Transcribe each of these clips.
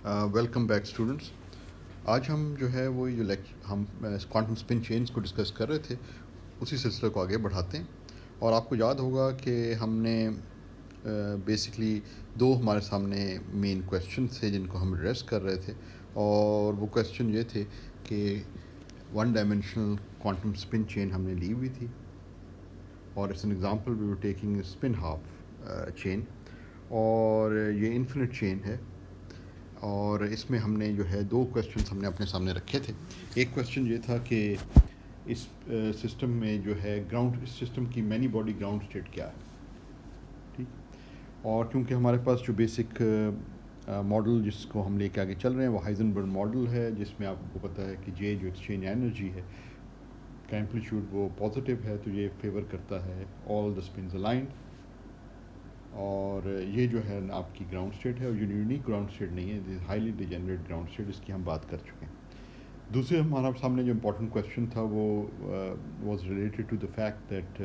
Welcome back students. आज हम जो है वो ये जो हम क्वांटम स्पिन चेंज को डिस्कस कर रहे थे, उसी सिलसिले को आगे बढ़ाते हैं। और आपको याद होगा कि हमने बेसिकली दो हमारे सामने मेन क्वेश्चन थे जिनको हम एड्रेस कर रहे थे। और वो क्वेश्चन ये थे कि one dimensional quantum spin chain हमने ली हुई थी, और it's an example we were taking spin half chain, और ये इन्फिनिट चेन है। और इसमें हमने जो है दो क्वेश्चन हमने अपने सामने रखे थे। एक क्वेश्चन ये था कि इस सिस्टम में जो है ग्राउंड, इस सिस्टम की मैनी बॉडी ग्राउंड स्टेट क्या है, ठीक। और क्योंकि हमारे पास जो बेसिक मॉडल जिसको हम लेके आगे चल रहे हैं वो हाइजेनबर्ग मॉडल है, जिसमें आपको पता है कि जे जो एक्सचेंज एनर्जी है का एम्पलीट्यूड वो पॉजिटिव है, तो ये फेवर करता है ऑल द स्पिन्स अलाइंड। और ये जो है आपकी ग्राउंड स्टेट है, और ये यूनिक ग्राउंड स्टेट नहीं है, हाईली डिजेनरेट ग्राउंड स्टेट, इसकी हम बात कर चुके हैं। दूसरे हमारा सामने जो इम्पोर्टेंट क्वेश्चन था वो was related to the fact that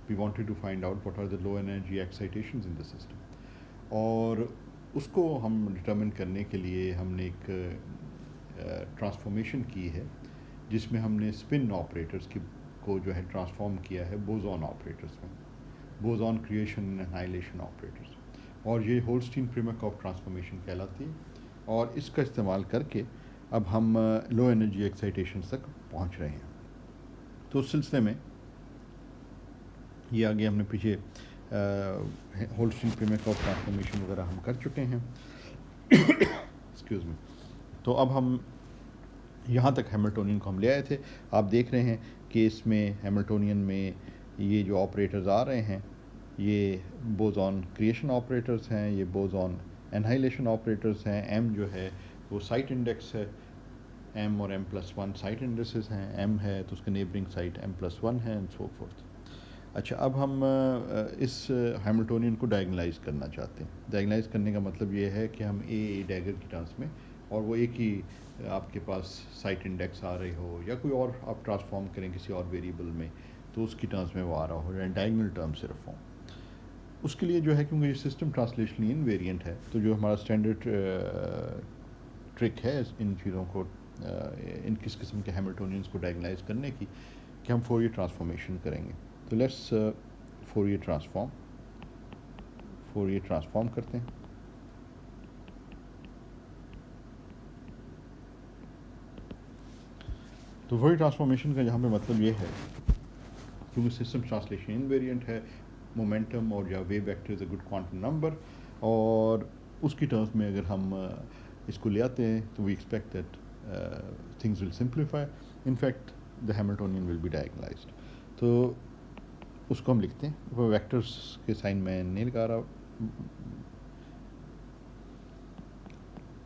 we wanted to find out what are the low energy excitations in the system. और उसको हम डिटर्मिन करने के लिए हमने एक ट्रांसफॉर्मेशन की है, जिसमें हमने स्पिन ऑपरेटर्स को जो है ट्रांसफॉर्म किया है बोसॉन ऑपरेटर्स में, boson creation and annihilation operators. और ये होल्स्टीन-प्रिमरकॉफ ट्रांसफॉर्मेशन कहलाती है, और इसका इस्तेमाल करके अब हम लो एनर्जी एक्साइटेशन तक पहुंच रहे हैं। तो उस सिलसिले में ये आगे हमने पीछे होल्स्टीन-प्रिमरकॉफ ट्रांसफॉर्मेशन वगैरह हम कर चुके हैं। Excuse me. तो अब हम यहाँ तक हैमिल्टोनियन को हम ले आए थे। आप देख रहे हैं कि इसमें हैमिल्टोनियन में ये जो ऑपरेटर्स आ रहे हैं ये बोसॉन क्रिएशन ऑपरेटर्स हैं, ये बोसॉन एनहाइलेशन ऑपरेटर्स हैं। एम जो है वो साइट इंडेक्स है, एम और m+1 साइट इंडेक्सेस हैं। एम है तो उसके नेबरिंग साइट m+1 है एंड सो फोर्थ। अच्छा, अब हम इस हैमिल्टोनियन को डायगनलाइज करना चाहते हैं। डायगनलाइज करने का मतलब ये है कि हम ए डैगर की टर्म्स में, और वो एक ही आपके पास साइट इंडेक्स आ रही हो, या कोई और आप ट्रांसफॉर्म करें किसी और वेरिएबल में तो उसकी टर्म्स में वो आ रहा हो, या डायगनल टर्म सिर्फ हो। उसके लिए जो है, क्योंकि ये सिस्टम ट्रांसलेशनली इनवेरिएंट है, तो जो हमारा स्टैंडर्ड ट्रिक है इन चीज़ों को, इन किस किस्म के हैमिल्टोनियंस को डायगनलाइज करने की, कि हम फोरियर ट्रांसफॉर्मेशन करेंगे। तो लेट्स फोरियर ट्रांसफॉर्म करते हैं। तो फोरियर ट्रांसफॉर्मेशन का यहाँ पे मतलब ये है, क्योंकि सिस्टम ट्रांसलेशन इनवेरिएंट है, मोमेंटम और या wave vector is a good quantum number, और उसकी टर्म्स में अगर हम इसको ले आते हैं तो we expect that things will simplify. In fact the Hamiltonian will be diagonalized. तो उसको हम लिखते हैं, वो वेक्टर्स के साइन मैं नहीं लगा रहा,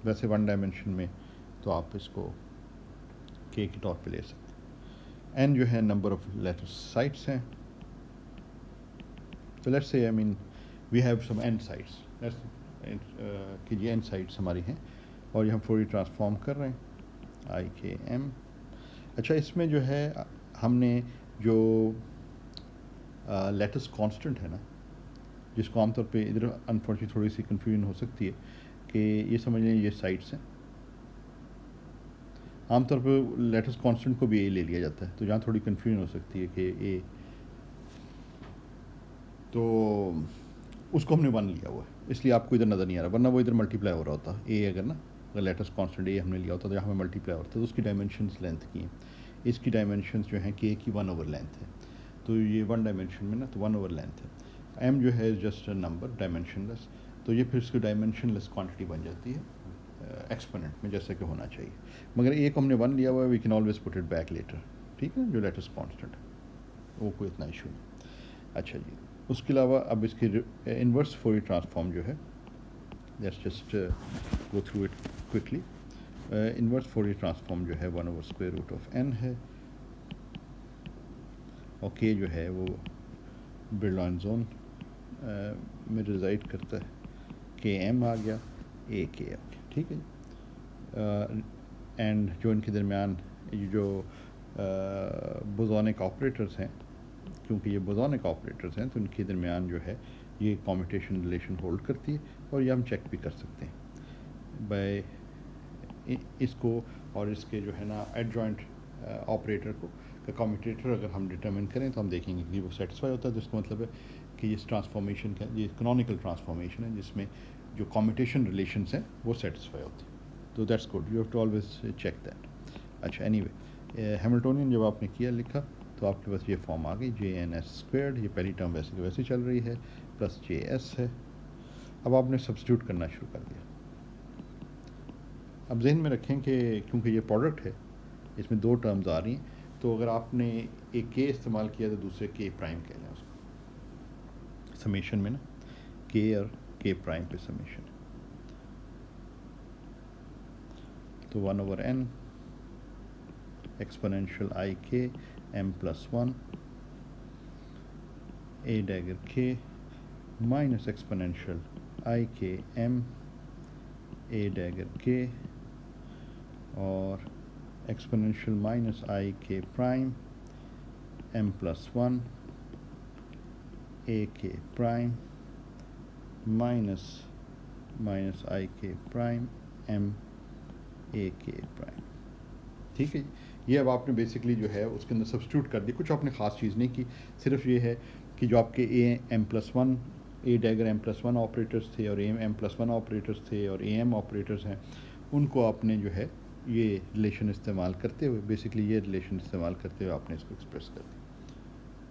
वैसे वन डायमेंशन में तो आप इसको के के तौर पे ले सकते हैं। एन जो है नंबर ऑफ लेटर साइट्स हैं। तो let's say I mean we have some n sites, कि ये एन साइट्स हमारी हैं, और ये हम फोरियर ट्रांसफॉर्म कर रहे हैं आई के एम। अच्छा, इसमें जो है हमने जो लेटेस कांस्टेंट है ना, जिसको आमतौर पे इधर अनफॉर्चुनेटली थोड़ी सी कन्फ्यूजन हो सकती है कि ये समझ लें ये साइट्स हैं। आमतौर पर लेटेस कांस्टेंट को भी ए ले लिया जाता है, तो जहाँ थोड़ी कन्फ्यूजन हो सकती है कि ए, तो उसको हमने वन लिया हुआ है, इसलिए आपको इधर नज़र नहीं आ रहा, वरना वो इधर मल्टीप्लाई हो रहा होता ए, अगर ना अगर लेटेस्ट कांस्टेंट ए हमने लिया होता तो यहाँ पे मल्टीप्लाई होता, तो उसकी डायमेंशंस लेंथ की हैं। इसकी डायमेंशंस जो हैं के की 1 ओवर लेंथ है, तो ये वन डायमेंशन में ना तो 1 ओवर लेंथ है। एम जो है जस्ट अ नंबर डायमेंशनलेस, तो ये फिर इसकी डायमेंशनलेस क्वान्टिटी बन जाती है एक्सपोनेंट में, जैसे कि होना चाहिए। मगर एक हमने वन लिया हुआ है, we can always put it back later, ठीक है, जो लेटेस्ट कॉन्स्टेंट है वो कोई इतना इशू नहीं। अच्छा जी, उसके अलावा अब इसकी इन्वर्स फोरियर ट्रांसफॉर्म जो है, let's just go through it quickly. Inverse Fourier transform जो है 1/√n है, और के जो है वो ब्रिलॉइन जोन में रिजाइड करता है, के एम आ गया, ए के आ गया, ठीक है। एंड जो इनके दरमियान जो बोसॉनिक ऑपरेटर्स हैं, क्योंकि ये बोसॉनिक ऑपरेटर्स हैं तो इनके दरमियान जो है ये कम्यूटेशन रिलेशन होल्ड करती है, और ये हम चेक भी कर सकते हैं बाय इसको और इसके जो है ना एडजॉइंट ऑपरेटर को का कम्यूटेटर अगर हम डिटरमिन करें तो हम देखेंगे कि वो सेटिस्फाई होता है। तो इसका मतलब है कि इस ट्रांसफॉर्मेशन का ये कैनोनिकल ट्रांसफॉर्मेशन है जिसमें जो कम्यूटेशन रिलेशंस हैं वो सेटिस्फाई होते हैं। तो that's good, you have to always check that. अच्छा, एनीवे हैमिल्टोनियन जब आपने किया लिखा तो आपके पास ये फॉर्म आ गई JNS², ये पहली टर्म वैसे की वैसे चल रही है, प्लस JS है। अब आपने सब्स्टिट्यूट करना शुरू कर दिया। अब जहन में रखें कि क्योंकि ये प्रोडक्ट है इसमें दो टर्म्स आ रही हैं, तो अगर आपने एक के इस्तेमाल किया तो दूसरे के प्राइम कह लें उसको समेशन में ना, के और के प्राइम पे समेशन। तो 1/n एक्सपोनेंशियल आई के m+1 a dagger k minus exponential i k m a dagger k और exponential minus i k prime m+1 a k प्राइम minus minus i k prime m a k प्राइम। ठीक है, ये अब आपने basically जो है उसके अंदर सब्स्टिट्यूट कर दिया। कुछ आपने ख़ास चीज़ नहीं की, सिर्फ ये है कि जो आपके m+1 ए डैगर m+1 ऑपरेटर्स थे और m+1 ऑपरेटर्स थे और am ऑपरेटर्स हैं, उनको आपने जो है ये रिलेशन इस्तेमाल करते हुए, बेसिकली ये रिलेशन इस्तेमाल करते हुए आपने इसको एक्सप्रेस कर दिया।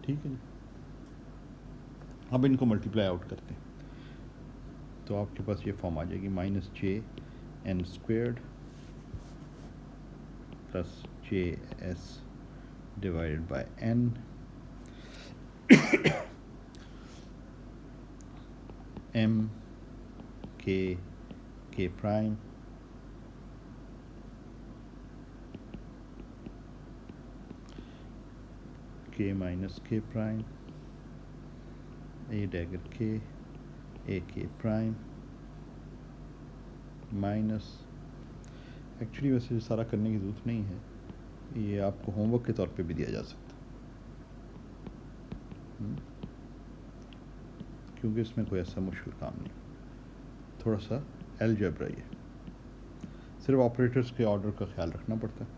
ठीक है जी, अब इनको मल्टीप्लाई आउट करते हैं तो आपके पास ये फॉर्म आ जाएगी -JN² plus JS divided by n m k prime k minus k prime a dagger k a k प्राइम माइनस, एक्चुअली वैसे सारा करने की ज़रूरत नहीं है, ये आपको होमवर्क के तौर पे भी दिया जा सकता है, क्योंकि इसमें कोई ऐसा मुश्किल काम नहीं, थोड़ा सा अलजेब्रा ही है, सिर्फ ऑपरेटर्स के ऑर्डर का ख्याल रखना पड़ता है।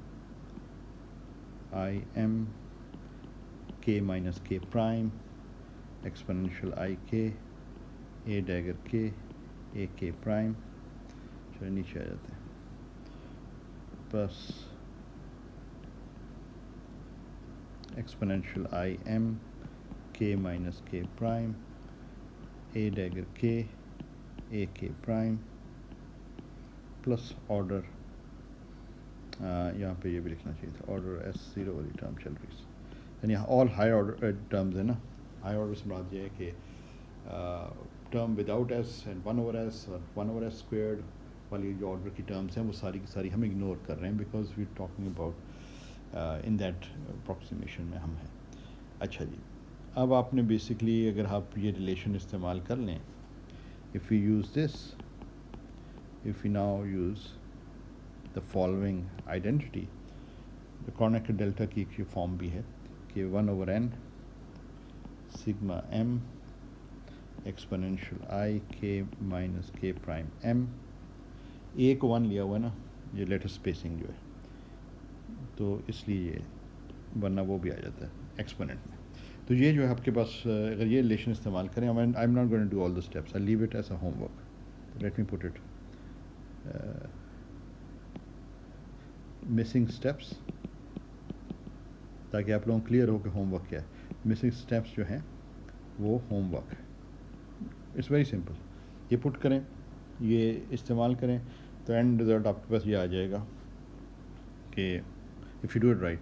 आई एम के माइनस के प्राइम एक्सपोनेंशियल आई के ए डैगर के ए के प्राइम, चलो नीचे आ जाते हैं, प्लस एक्सपोनेंशियल आई एम के माइनस के प्राइम ए डैगर के ए के प्राइम प्लस ऑर्डर, यहाँ पे ये भी लिखना चाहिए था, ऑर्डर S0 वाली टर्म चल रही है, यानी ऑल हाई ऑर्डर टर्म्स है ना। हाई ऑर्डर से मुराद ये है कि term without S and 1/s और 1/s² वाली जो ऑर्डर की टर्म्स हैं वो सारी की सारी हम इग्नोर कर रहे हैं, because we talking about in that approximation में हम हैं। अच्छा जी, अब आपने बेसिकली अगर आप ये रिलेशन इस्तेमाल कर लें, if you use this, if you now use the following identity, the Kronecker delta की एक फॉर्म भी है कि 1/n sigma m exponential i के माइनस के प्राइम m, ए को 1 लिया हुआ है ना, ये लेटेस्ट स्पेसिंग जो है, तो इसलिए वरना वो भी आ जाता है एक्सपोनेंट में। तो ये जो है आपके पास अगर ये रिलेशन इस्तेमाल करें, I am not going to do all the steps, I leave it as a homework, let me put it missing steps, ताकि आप लोगों को क्लियर हो कि होमवर्क क्या है। मिसिंग स्टेप्स जो हैं वो होमवर्क है, इट्स वेरी सिंपल, ये पुट करें, ये इस्तेमाल करें, तो एंड रिजल्ट आपके पास ये आ जाएगा कि if you do it right,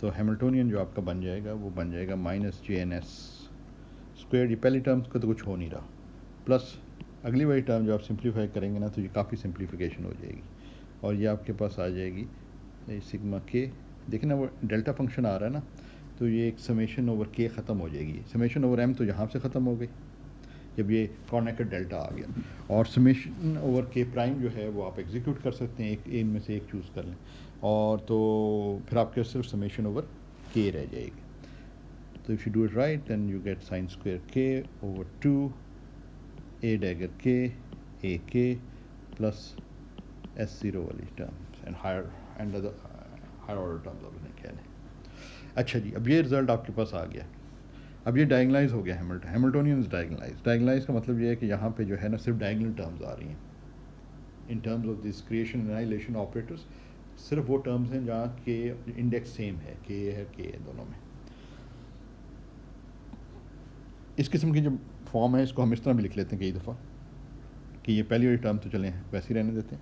तो हैमिल्टोनियन जो आपका बन जाएगा वो बन जाएगा -JNS², ये पहली टर्म्स का तो कुछ हो नहीं रहा, प्लस अगली वाली टर्म जो आप सिंप्लीफाई करेंगे ना तो ये काफ़ी सिंप्लीफिकेशन हो जाएगी, और ये आपके पास आ जाएगी सिग्मा के, देखना वो डेल्टा फंक्शन आ रहा है ना, तो ये एक समेशन ओवर के ख़त्म हो जाएगी, समेशन ओवर m तो यहाँ से ख़त्म हो गई जब ये कॉर्नेकर डेल्टा आ गया, और समेशन ओवर के प्राइम जो है वो आप एग्जीक्यूट कर सकते हैं, एक इनमें से एक चूज़ कर लें, और तो फिर आपके सिर्फ समेशन ओवर के रह जाएगी। तो if you do it right then you get sin² k over 2 a dagger k a k plus S0 वाली terms and higher and higher order terms आप इन्हें कह लें। अच्छा जी, अब ये रिज़ल्ट आपके पास आ गया। अब ये डायगनलाइज हो गया हैमिल्टोनियन डायगनलाइज। डायगनलाइज का मतलब ये है कि यहाँ पे जो है ना सिर्फ डायगनल टर्म्स आ रही हैं in terms of this creation and annihilation operators. सिर्फ वो टर्म्स हैं जहाँ के इंडेक्स सेम है, के है के दोनों में। इस किस्म की जो फॉर्म है इसको हम इस तरह भी लिख लेते हैं कई दफ़ा कि ये पहली वाली टर्म तो चले हैं वैसे ही रहने देते हैं,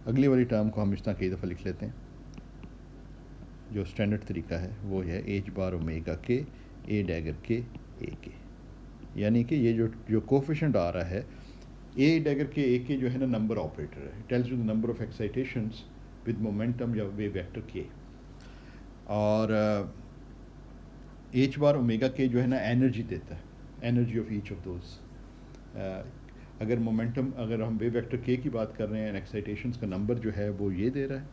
अगली वाली टर्म को हम इस तरह कई दफ़ा लिख लेते हैं। जो स्टैंडर्ड तरीका है वो है एच बार ओमेगा के ए डैगर के ए के, यानी कि ये जो कोफिशेंट आ रहा है ए डैगर के ए के जो है ना नंबर ऑपरेटर है, tells you the number of excitations with momentum या वेव वेक्टर के। और एच बार ओमेगा के जो है ना एनर्जी देता है, energy of each of those. अगर मोमेंटम, अगर हम वेव वेक्टर के की बात कर रहे हैं, एक्साइटेशंस का नंबर जो है वो ये दे रहा है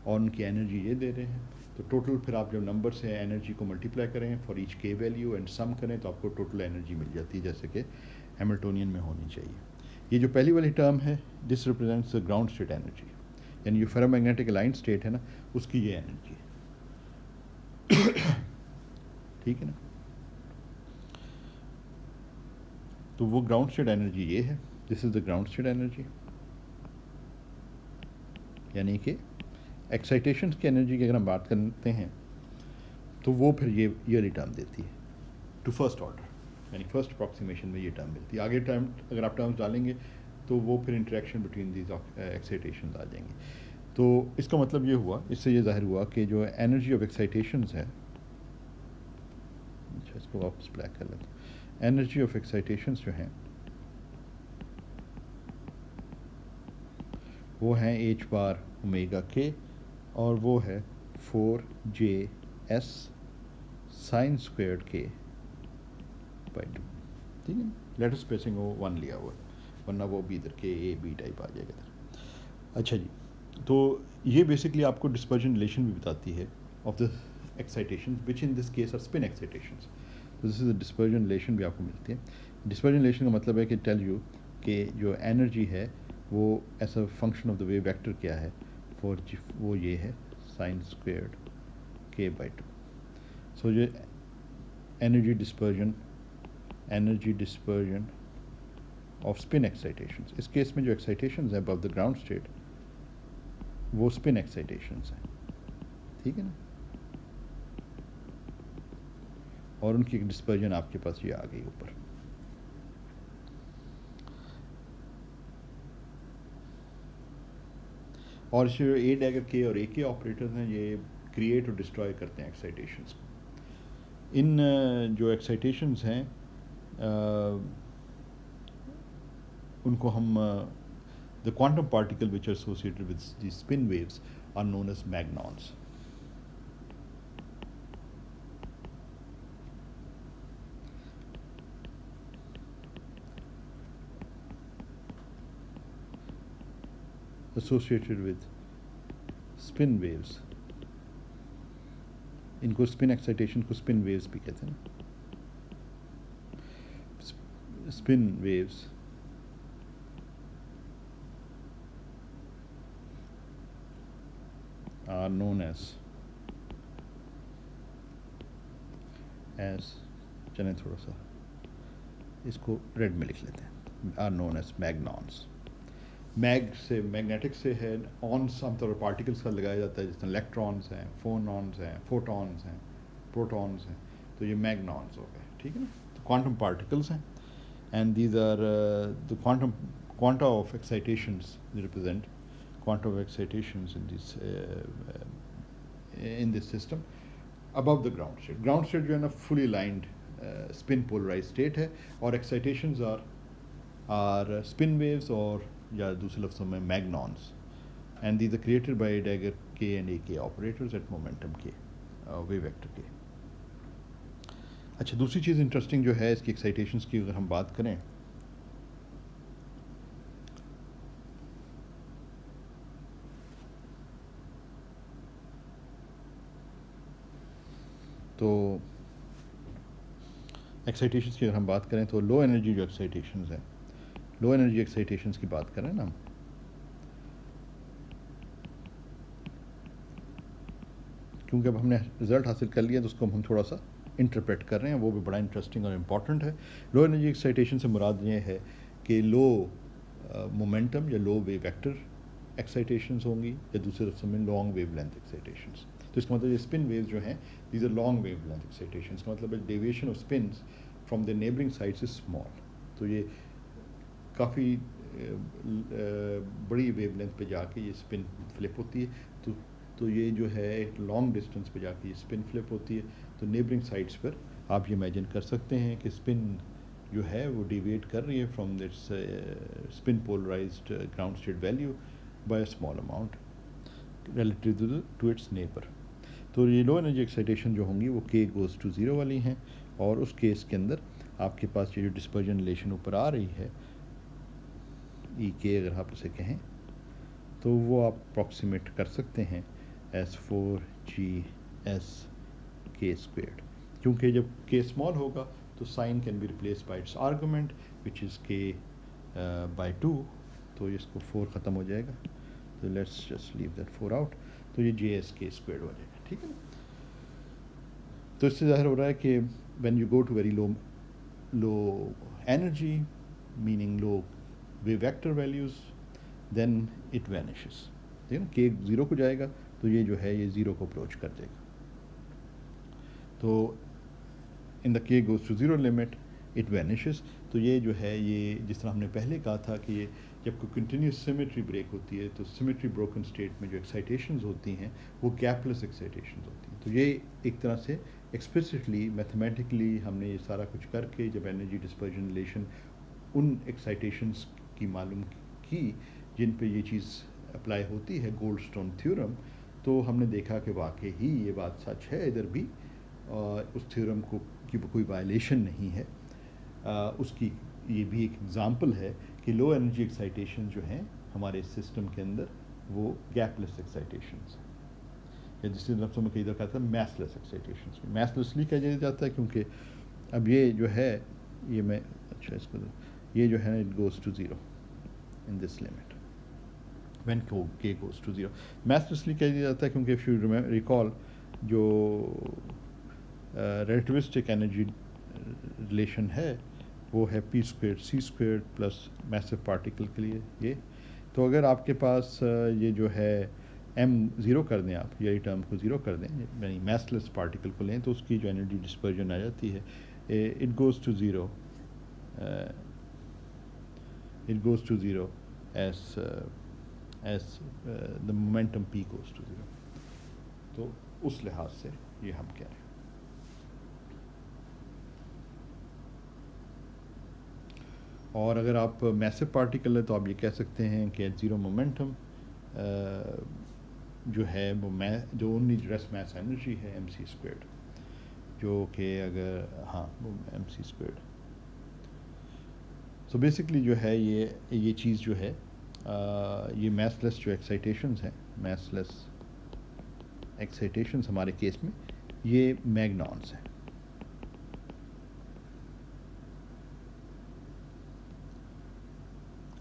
और उनकी एनर्जी ये दे रहे हैं, तो टोटल फिर आप जब नंबर से एनर्जी को मल्टीप्लाई करें फॉर ईच के वैल्यू एंड सम करें तो आपको टोटल एनर्जी मिल जाती है जैसे कि हैमिल्टोनियन में होनी चाहिए। ये जो पहली वाली टर्म है this represents ground state energy, यानी जो फेरोमैग्नेटिक अलाइंड स्टेट है ना उसकी ये एनर्जी है। ठीक है ना, तो वो ग्राउंड स्टेट एनर्जी ये है, this is the ground state energy. यानी कि एक्साइटेशंस की एनर्जी की अगर हम बात करते हैं तो वो फिर ये रिटर्न देती है टू फर्स्ट ऑर्डर, यानी फर्स्ट अप्रॉक्सीमेशन में ये टर्म मिलती है। आगे टर्म अगर आप टर्म्स डालेंगे तो वो फिर इंटरेक्शन बिटवीन दीज एक्साइटेशंस आ जाएंगी। तो इसका मतलब ये हुआ, इससे ये जाहिर हुआ कि जो एनर्जी ऑफ एक्साइटेशंस है, अच्छा इसको वापस ब्लैक कर लेते हैं, एनर्जी ऑफ एक्साइटेशंस जो हैं वो हैं एच बार ओमेगा के और वो है 4JS साइन स्क्वायर्ड के बाई 2। ठीक है, लेटर स्पेसिंग वो 1 लिया हुआ, वरना वो भी इधर के ए बी टाइप आ जाएगा इधर। अच्छा जी, तो ये बेसिकली आपको डिस्पर्जन रिलेशन भी बताती है of the excitation which in this case are spin excitations. तो this is the dispersion relation भी आपको मिलती है। डिस्पर्जन रिलेशन का मतलब है कि टेल यू कि जो एनर्जी है वो as a function of the wave vector क्या है, फॉर वो ये है साइन स्क्वेयर्ड के बाई 2। सो जो energy dispersion of spin excitations, इस केस में जो एक्साइटेशंस हैं अबव द ग्राउंड स्टेट वो स्पिन एक्साइटेशंस हैं। ठीक है ना, और उनकी डिस्पर्जन आपके पास ये आ गई ऊपर। और जो ए डैगर के और ए के ऑपरेटर्स हैं ये क्रिएट और डिस्ट्रॉय करते हैं एक्साइटेशंस को। इन जो एक्साइटेशंस हैं उनको हम the quantum particle which are associated with the spin waves are known as magnons. associated with spin waves, इनको स्पिन एक्साइटेशन को स्पिन वेव्स भी कहते हैं। Spin waves are known as चलें थोड़ा सा इसको रेड में लिख लेते हैं, are known as magnons. Mag से मैग्नेटिक से है, ऑन्स आमतौर पर पार्टिकल्स का लगाया जाता है, जिसमें इलेक्ट्रॉन्स हैं, फोनॉन्स हैं, फोटॉन्स हैं, प्रोटॉन्स हैं, तो ये मैग्नॉन्स हो गए। ठीक है ना, तो क्वांटम पार्टिकल्स हैं and these are the quanta of excitations represent quanta of excitations in this system above the ground state. Ground state जो है ना fully lined spin polarize state है और एक्साइटेशंस आर स्पिन वेव्स और या दूसरे लफ्ज़ों में magnons, and these are created by dagger k and a k operators at momentum k wave vector k. अच्छा, दूसरी चीज़ इंटरेस्टिंग जो है इसकी एक्साइटेशंस की अगर हम बात करें तो एक्साइटेशंस की अगर हम बात करें तो लो एनर्जी जो एक्साइटेशंस हैं, लो एनर्जी एक्साइटेशंस की बात करें ना, क्योंकि अब हमने रिज़ल्ट हासिल कर लिया तो उसको हम थोड़ा सा इंटरप्रेट कर रहे हैं, वो भी बड़ा इंटरेस्टिंग और इम्पॉर्टेंट है। लो एनर्जी एक्साइटेशन से मुराद ये है कि लो मोमेंटम या लो वेव वेक्टर एक्साइटेशंस होंगी, या दूसरे लफ्ज़ों में लॉन्ग वेव लेंथ एक्साइटेशंस। तो इसका मतलब ये स्पिन वेव्स जो हैं these are long wavelength excitations, का मतलब है deviation of spins from the neighbouring sites is small. तो ये काफ़ी बड़ी वेव लेंथ पे जाके ये स्पिन फ्लिप होती है। तो ये जो है लॉन्ग डिस्टेंस पे जाके ये स्पिन फ्लिप होती है। तो नेबरिंग साइड्स पर आप ये इमेजिन कर सकते हैं कि स्पिन जो है वो डिविएट कर रही है from its spin polarized ground state value by a small amount relative to its neighbour. तो ये लो एनर्जी एक्साइटेशन जो होंगी वो k गोज़ टू ज़ीरो वाली हैं, और उस केस के अंदर आपके पास ये जो डिस्पर्जन रिलेशन ऊपर आ रही है ई के अगर आप उसे कहें, तो वो आप अप्रॉक्सीमेट कर सकते हैं एस 4GS k², क्योंकि जब k स्मॉल होगा तो sine can be replace by its argument which is k/2, तो इसको 4 ख़त्म हो जाएगा, तो let's just leave that 4 out, तो ये JS k² हो जाएगा, ठीक है ना। तो इससे ज़ाहिर हो रहा है कि when you go to very low energy meaning low wave vector values then it vanishes, ठीक है ना। k ज़ीरो को जाएगा तो ये जो है ये ज़ीरो को अप्रोच कर देगा। तो in the k goes to zero limit it vanishes. तो ये जो है ये जिस तरह हमने पहले कहा था कि ये जब कोई कंटिन्यूस सिमेट्री ब्रेक होती है तो सिमेट्री ब्रोकन स्टेट में जो एक्साइटेशंस होती हैं वो गैपलेस एक्साइटेशंस होती हैं। तो ये एक तरह से एक्सप्लिसिटली मैथमेटिकली हमने ये सारा कुछ करके जब एनर्जी डिस्पर्जन रिलेशन उन एक्साइटेशंस की मालूम की जिन पे ये चीज़ अप्लाई होती है, गोल्डस्टोन थ्योरम, तो हमने देखा कि वाकई ही ये बात सच है, इधर भी उस थ्योरम को की कोई वायलेशन नहीं है। उसकी ये भी एक एग्ज़ाम्पल है कि लो एनर्जी एक्साइटेशन जो हैं हमारे सिस्टम के अंदर वो गैपलेस एक्साइटेशंस हैं, या जिससे लफ्ज़ों में कई दफ़ा कहता है मैसलेस एक्साइटेशंस। मैसलेस इसलिए कहा जाता है क्योंकि अब ये जो है ये मैं अच्छा इसको ये जो है it goes to zero in this limit when k goes to zero. Massless इसलिए कहा जाता है क्योंकि इफ़ यू रिकॉल जो रिलेटिविस्टिक एनर्जी रिलेशन है वो है p² c² plus massive particle के लिए ये। तो अगर आपके पास ये जो है m ज़ीरो कर दें, आप यही टर्म को ज़ीरो कर दें, यानी मैसलेस पार्टिकल को लें, तो उसकी जो एनर्जी डिस्पर्जन आ जाती है it goes to zero as the momentum p goes to 0। तो उस लिहाज से ये हम कह रहे हैं। और अगर आप मैसिव पार्टिकल है तो आप ये कह सकते हैं कि एट ज़ीरो मोमेंटम जो है वो जो ओनली रेस्ट मास एनर्जी है mc², जो कि अगर हाँ वो mc²। सो बेसिकली जो है ये चीज़ जो है ये मैसलेस जो एक्साइटेशंस हैं, मैसलेस एक्साइटेशंस हमारे केस में ये मैग्नॉन्स हैं।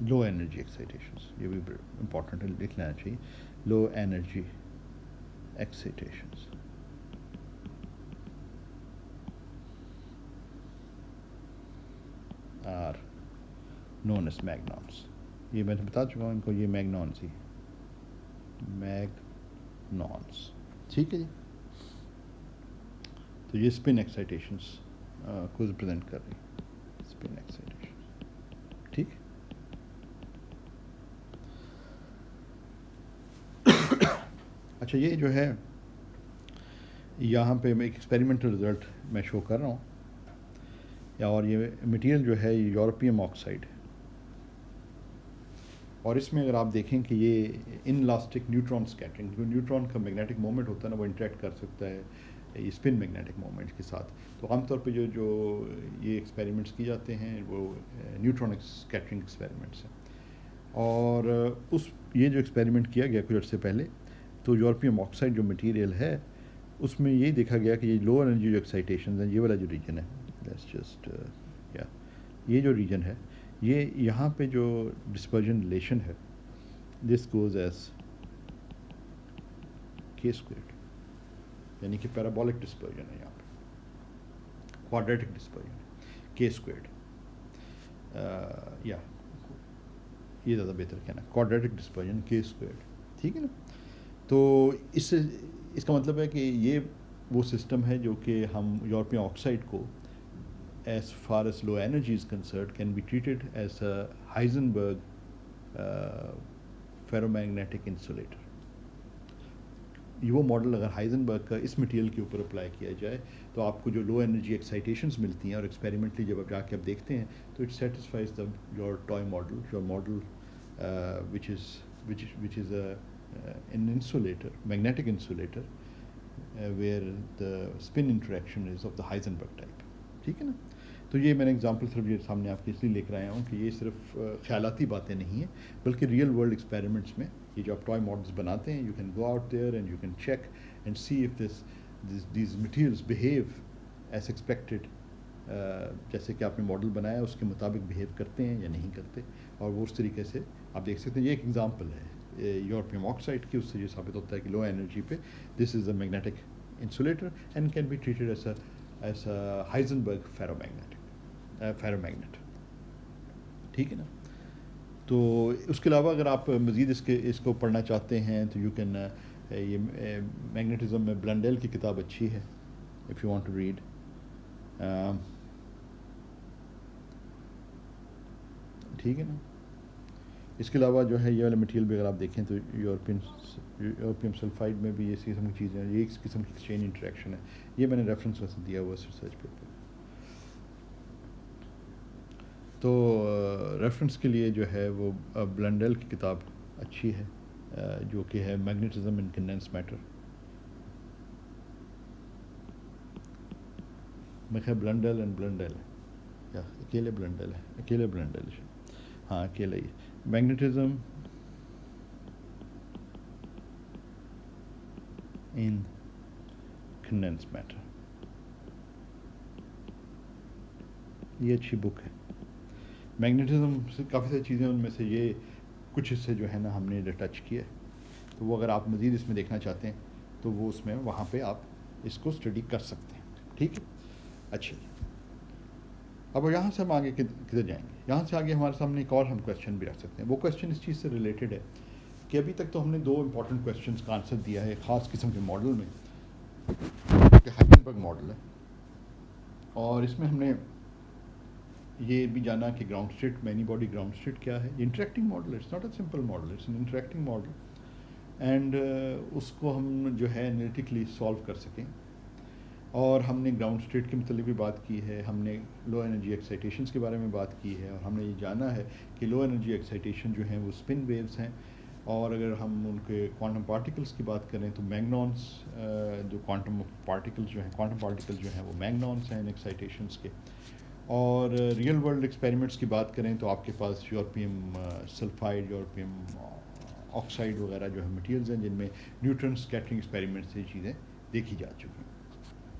लो एनर्जी एक्साइटेशंस, ये भी इम्पॉर्टेंट है, लिख लेना चाहिए। Low energy excitations are known as magnons. ये मैंने बता चुका हूँ इनको, ये मैग्नॉन्स ही मैग्नॉन्स, ठीक है जी। तो ये स्पिन एक्साइटेशंस को रिप्रेजेंट कर रही है, स्पिन एक्साइटेशंस, ठीक है। अच्छा ये जो है यहाँ पे मैं एक एक्सपेरिमेंटल रिज़ल्ट मैं शो कर रहा हूँ, और ये मटेरियल जो है यूरोपियम ऑक्साइड, और इसमें अगर आप देखें कि ये इनलास्टिक न्यूट्रॉन स्कैटरिंग, जो न्यूट्रॉन का मैग्नेटिक मोमेंट होता है ना वो इंटरेक्ट कर सकता है ये स्पिन मैग्नेटिक मोमेंट के साथ। तो आमतौर पे जो ये एक्सपेरिमेंट्स किए जाते हैं वो न्यूट्रॉन स्कैटरिंग एक्सपेरिमेंट्स हैं। और ये जो एक्सपेरिमेंट किया गया कुछ अर्से पहले, तो यूरोपियम ऑक्साइड जो मटेरियल है उसमें ये देखा गया कि ये लो एनर्जी जो एक्साइटेशन है, ये वाला जो रीजन है, लेट्स जस्ट या ये जो रीजन है, ये यहाँ पे जो डिस्पर्जन रिलेशन है दिस गोज एज k²। यानी कि पैराबोलिक डिस्पर्जन है यहाँ पे, क्वाड्रेटिक डिस्पर्जन के स्क्वायर्ड, या ये ज़्यादा बेहतर कहना, क्वाड्रेटिक डिस्पर्जन के स्क्वायर्ड, ठीक है ना। तो इससे इसका मतलब है कि ये वो सिस्टम है जो कि हम यूरोपियन ऑक्साइड को as far as low energy is concerned can be treated as a Heisenberg ferromagnetic insulator. ये वो मॉडल अगर हाइजेनबर्ग का इस मटेरियल के ऊपर अप्लाई किया जाए तो आपको जो लो एनर्जी एक्साइटेशंस मिलती हैं, और एक्सपेरिमेंटली जब आप जाके आप देखते हैं तो it satisfies the your toy model, your model which is an insulator, magnetic insulator, where the spin interaction is of the Heisenberg type, ठीक है ना। तो ये मैंने एग्जांपल सिर्फ ये सामने आपके इसलिए लेकर आया हूँ कि ये सिर्फ ख्यालाती बातें नहीं हैं, बल्कि रियल वर्ल्ड एक्सपेरिमेंट्स में ये जो आप टॉय मॉडल्स बनाते हैं, you can go out there and you can check and see if these materials behave as expected, जैसे कि आपने मॉडल बनाया उसके मुताबिक बिहेव करते हैं या नहीं करते, और वो उस तरीके से आप देख सकते हैं। ये एक एग्जांपल है यूरोपियम ऑक्साइड की, उससे ये साबित होता है कि लो एनर्जी पे this is a magnetic insulator and can be treated as a Heisenberg ferromagnet, ठीक है ना। तो उसके अलावा अगर आप मज़ीद इसको पढ़ना चाहते हैं तो यू कैन, ये मैग्नेटिज्म में ब्लंडेल की किताब अच्छी है, if you want to read. ठीक है ना। इसके अलावा जो है ये वाला मटेरियल भी अगर आप देखें तो यूरोपियम सल्फाइड में भी ये किस्म की चीज़ें हैं, ये इस किस्म की एक्सचेंज इंटरेक्शन है। ये मैंने रेफरेंस वैसे दिया हुआ रिसर्च पेपर। तो रेफरेंस के लिए जो है वो ब्लंडेल की किताब अच्छी है, जो कि है मैग्नेटिज्म इन कंडेंस मैटर। मैं क्या ब्लंडेल एंड ब्लंडेल है या अकेले ब्लंडेल है, अकेले ब्लंडेल है, हाँ अकेले ही। मैग्नेटिज्म इन कंडेंस मैटर, ये अच्छी बुक है। मैग्नेटिज्म से काफ़ी सारी चीज़ें, उनमें से ये कुछ हिस्से जो है ना हमने टच किया है, तो वो अगर आप मज़ीद इसमें देखना चाहते हैं तो वो उसमें वहाँ पे आप इसको स्टडी कर सकते हैं, ठीक है। अच्छा, अब यहाँ से हम आगे किधर जाएंगे? यहाँ से आगे हमारे सामने एक और हम क्वेश्चन भी रख सकते हैं। वो क्वेश्चन इस चीज़ से रिलेटेड है कि अभी तक तो हमने दो इंपॉर्टेंट क्वेश्चंस का आंसर दिया है ख़ास किस्म के मॉडल में, कि हाइजेनबर्ग मॉडल है, और इसमें हमने ये भी जाना कि ground state, many body ground state क्या है। Interacting model, it's not a simple model, it's an interacting model, and उसको हम जो है एनालिटिकली सॉल्व कर सकें। और हमने ग्राउंड स्टेट के मतलब भी बात की है, हमने लो एनर्जी एक्साइटेशंस के बारे में बात की है, और हमने ये जाना है कि लो एनर्जी एक्साइटेशन जो हैं वो स्पिन वेव्स हैं, और अगर हम उनके क्वांटम पार्टिकल्स की बात करें तो मैग्नॉन्स, जो क्वांटम पार्टिकल्स जो हैं, क्वांटम पार्टिकल्स जो हैं वो मैग्नॉन्स हैं इन एक्साइटेशंस के। और रियल वर्ल्ड एक्सपेरिमेंट्स की बात करें तो आपके पास यूरोपियम सल्फाइड, यूरोपियम ऑक्साइड वगैरह जो है मटीरियल्स हैं जिनमें न्यूट्रॉन स्कैटरिंग एक्सपेरिमेंट से चीज़ें देखी जा चुकी हैं।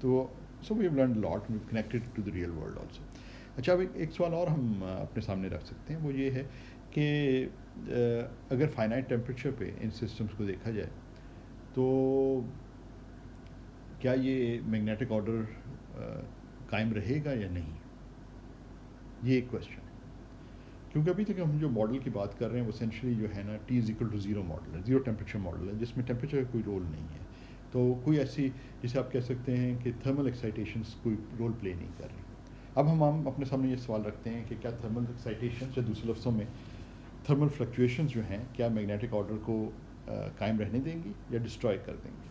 तो so we have learned lot, we connected to the real world also. अच्छा, अब एक सवाल और हम अपने सामने रख सकते हैं, वो ये है कि अगर फाइनाइट टेम्परेचर पे इन सिस्टम्स को देखा जाए तो क्या ये मैग्नेटिक ऑर्डर कायम रहेगा या नहीं, ये एक क्वेश्चन है। क्योंकि अभी तक हम जो मॉडल की बात कर रहे हैं वो एसेंशियली जो है ना T=0 मॉडल है, ज़ीरो टेम्परेचर मॉडल है, जिसमें टेम्परेचर का कोई रोल नहीं है। तो कोई ऐसी, जिसे आप कह सकते हैं कि थर्मल एक्साइटेशंस कोई रोल प्ले नहीं कर रही। अब हम अपने सामने ये सवाल रखते हैं कि क्या थर्मल एक्साइटेशंस, या दूसरे लफ्ज़ों में थर्मल फ्लक्चुएशंस जो हैं, क्या मैग्नेटिक ऑर्डर को कायम रहने देंगी या डिस्ट्रॉय कर देंगी।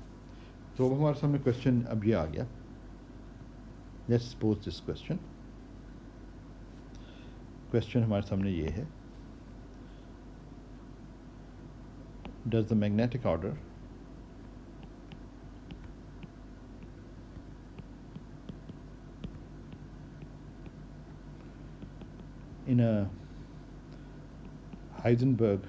तो अब हमारे सामने क्वेश्चन अब ये आ गया, लेट्स सपोज दिस क्वेश्चन हमारे सामने ये है, does the magnetic order in a Heisenberg,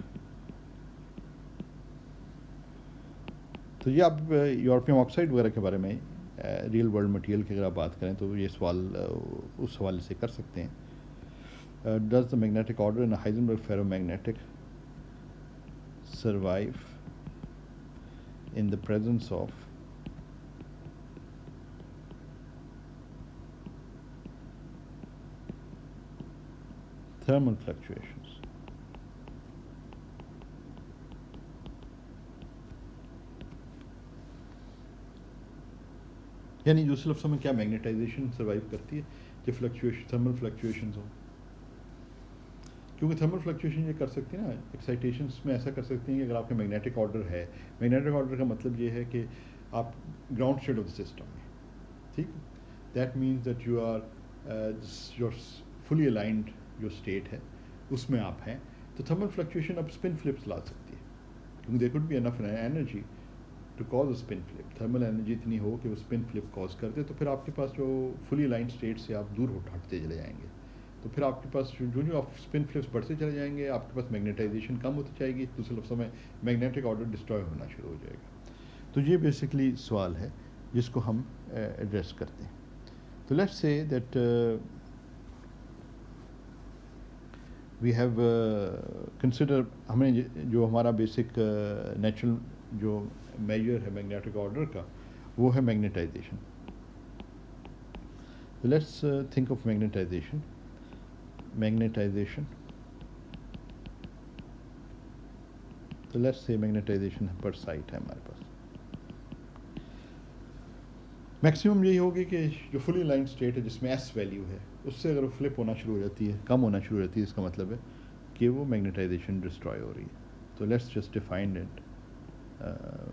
तो ये आप यूरोपियम ऑक्साइड वगैरह के बारे में रियल वर्ल्ड मटेरियल की अगर आप बात करें तो ये सवाल उस हवाले से कर सकते हैं। Does the magnetic order in Heisenberg ferromagnetic survive in the presence of thermal fluctuations. यानी दूसरे लफ्ज़ों में क्या मैग्नेटाइजेशन सर्वाइव करती है जब फ्लक्चुएशन थर्मल फ्लक्चुएशंस हो, क्योंकि थर्मल फ्लक्चुएशन ये कर सकती है ना, एक्साइटेशंस में ऐसा कर सकती हैं कि अगर आपके मैग्नेटिक ऑर्डर है, मैग्नेटिक ऑर्डर का मतलब ये है कि आप ground state of the system में, ठीक, that means that you are your fully aligned जो स्टेट है उसमें आप हैं, तो थर्मल फ्लक्चुएशन अब स्पिन फ्लिप्स ला सकती है, क्योंकि there could be enough energy to cause a spin flip, thermal energy इतनी हो कि वो स्पिन फ्लिप कॉज कर दे, तो फिर आपके पास जो फुली अलाइंड स्टेट से आप दूर हटते चले जाएंगे, तो फिर आपके पास जो जो आप स्पिन फ्लिप्स बढ़ते चले जाएंगे, आपके पास मैग्नेटाइजेशन कम होती जाएगी, दूसरे लफ्ज़ों में मैग्नेटिक ऑर्डर डिस्ट्रॉय होना शुरू हो जाएगा। तो ये बेसिकली सवाल है जिसको हम एड्रेस करते हैं। तो let's say that we have consider, हमें जो हमारा बेसिक नेचुरल जो मेजर है मैग्नेटिक ऑर्डर का वो है magnetization. Let's think of magnetization. तो let's say magnetization per site है हमारे पास, मैक्सिमम यही होगी कि जो फुली लाइन स्टेट है जिसमें एस वैल्यू है उससे अगर वो फ्लिप होना शुरू हो जाती है, कम होना शुरू हो जाती है, इसका मतलब है कि वो मैग्नेटाइजेशन डिस्ट्रॉय हो रही है। तो let's just define it,